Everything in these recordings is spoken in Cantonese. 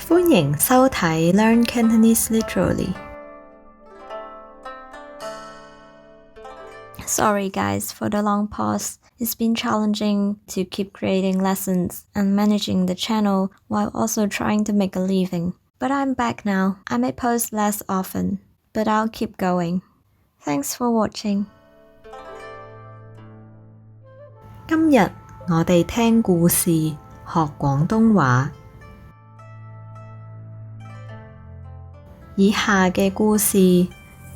歡迎收睇 Learn Cantonese Literally. Sorry guys for the long pause. It's been challenging to keep creating lessons and managing the channel while also trying to make a living. But I'm back now. I may post less often, but I'll keep going. Thanks for watching. 今日我哋聽故事學廣東話。以下嘅故事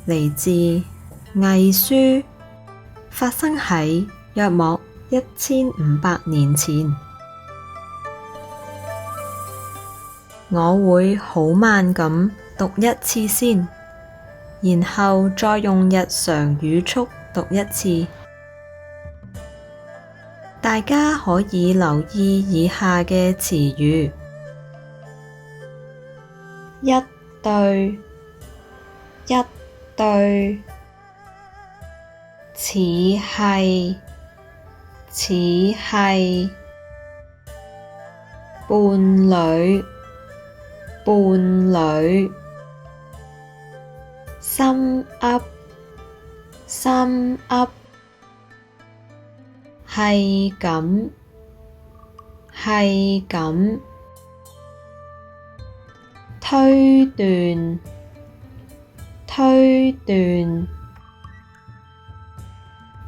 嚟自魏書，發生喺約莫1500年前。我會好慢咁讀一次先，然後再用日常語速讀一次。大家可以留意以下嘅詞語：一對，一對，似係，似係，伴侶，伴侶，心噏，心噏，係咁，係咁，推斷，推斷，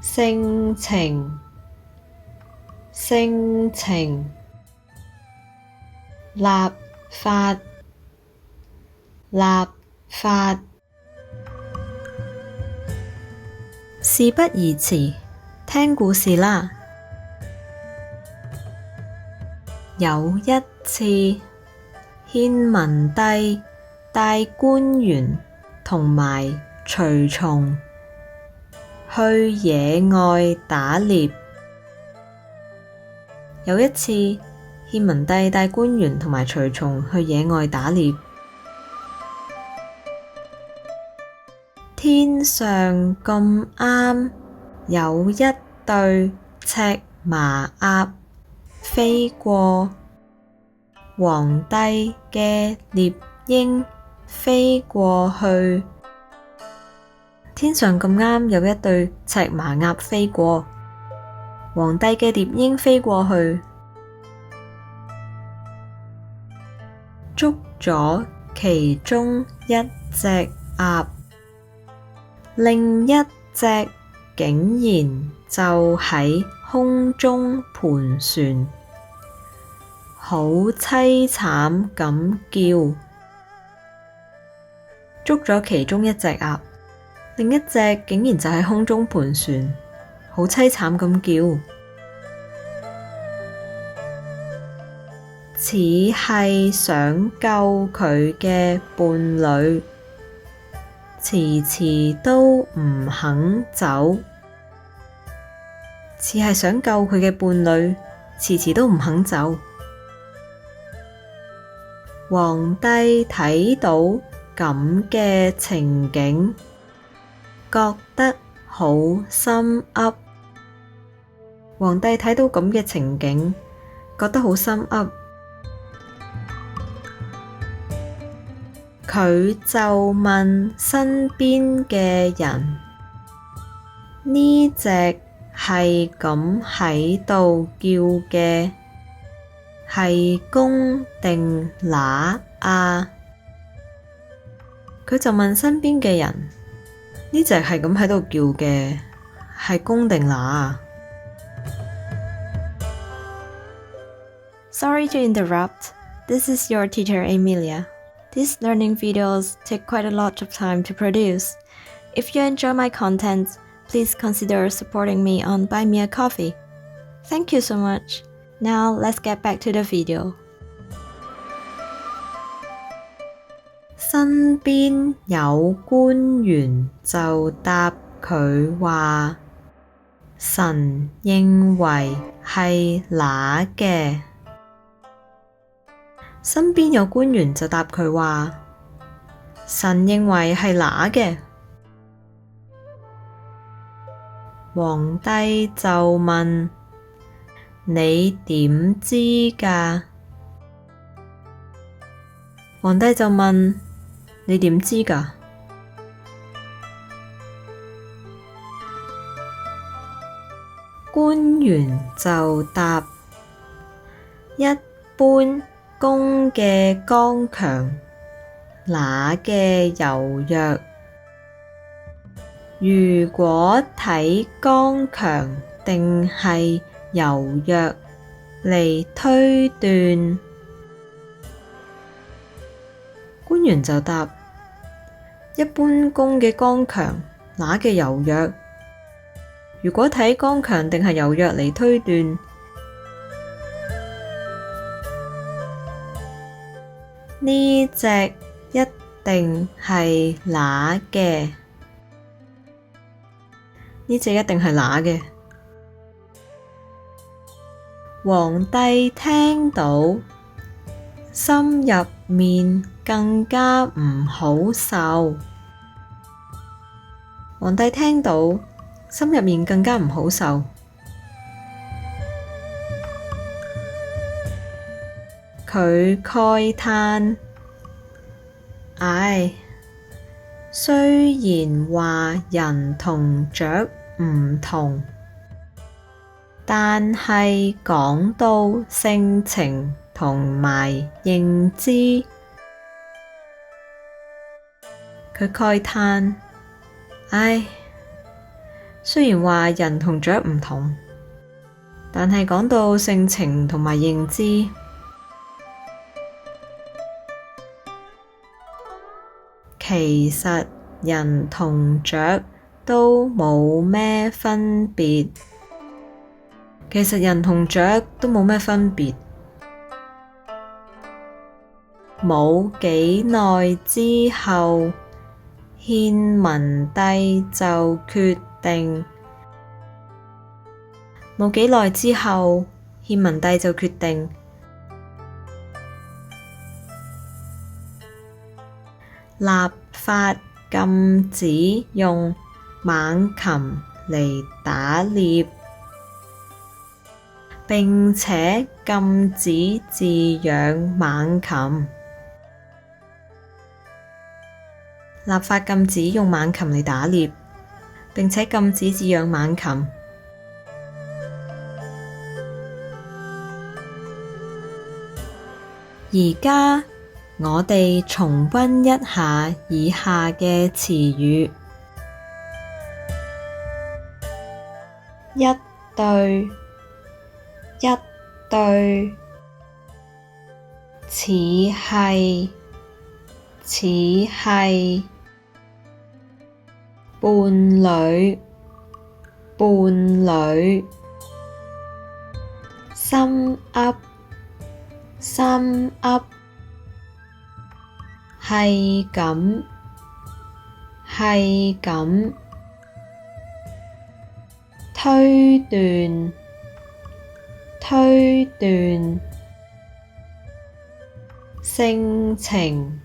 性情，性情，立法，立法。事不宜遲，聽故事啦。有一次，獻文帝帶官員同埋隨從去野外打獵。有一次，獻文帝帶官員同埋隨從去野外打獵。天上咁啱有一對赤麻鴨飛過，皇帝嘅獵鷹飛過去。天上咁啱有一對赤麻鴨飛過，皇帝嘅獵鷹飛過去，捉咗其中一隻鴨，另一隻竟然就喺空中盤旋，好淒慘咁叫。捉咗其中一隻鴨，另一隻竟然就喺空中盤旋，好淒慘咁叫。似係想救佢嘅伴侶，遲遲都唔肯走。似係想救佢嘅伴侶，遲遲都唔肯走。皇帝睇到咁嘅情景，覺得好心噏。皇帝睇到咁嘅情景，覺得好心噏。佢就問身邊嘅人：呢隻係咁喺度叫嘅，係公定乸啊？佢就問身邊嘅人：呢隻係咁喺度叫嘅，係公定乸啊？ Sorry to interrupt. This is your teacher Emilia. These learning videos take quite a lot of time to produce. If you enjoy my content, please consider supporting me on Buy Me a Coffee. Thank you so much. Now let's get back to the video. 身邊有官員就答佢話，神認為係乸嘅。身邊有官員就答佢話，神認為係乸嘅。皇帝就問：你點知㗎？皇帝就問：你點知㗎？官員就答：一般公嘅剛強，乸嘅柔弱。如果睇剛強定係柔弱嚟推斷，官員就答：一般公嘅剛強，乸嘅柔弱。如果睇剛強定係柔弱嚟推斷，呢隻一定係乸嘅。呢隻一定係乸嘅。皇帝聽到，心入面更加唔好受。皇帝聽到，心入面更加唔好受。佢慨嘆：唉，雖然話人同雀唔同，但係講到性情同埋認知，佢慨嘆：唉，雖然話人同雀唔同，但係講到性情同埋認知，其實人同雀都冇咩分別。其實人同雀都冇咩分別。冇幾耐之後，獻文帝就決定。冇幾耐之後，獻文帝就決定立法禁止用猛禽嚟打獵，並且禁止飼養猛禽。立法禁止用猛禽嚟打獵，並且禁止飼養猛禽。而家我哋重溫一下以下嘅詞語：一對，一對，似係，似係，伴侶，伴侶，心噏，心噏，係咁，係咁，推斷，推斷，性情，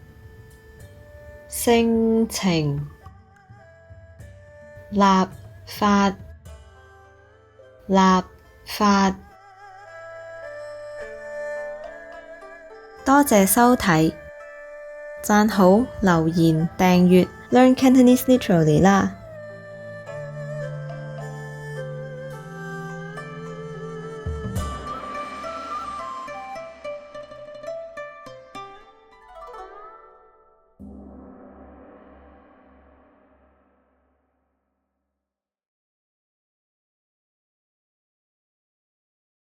性情，立法，立法。多謝收睇，讚好、留言、訂閱 Learn Cantonese Literally 啦！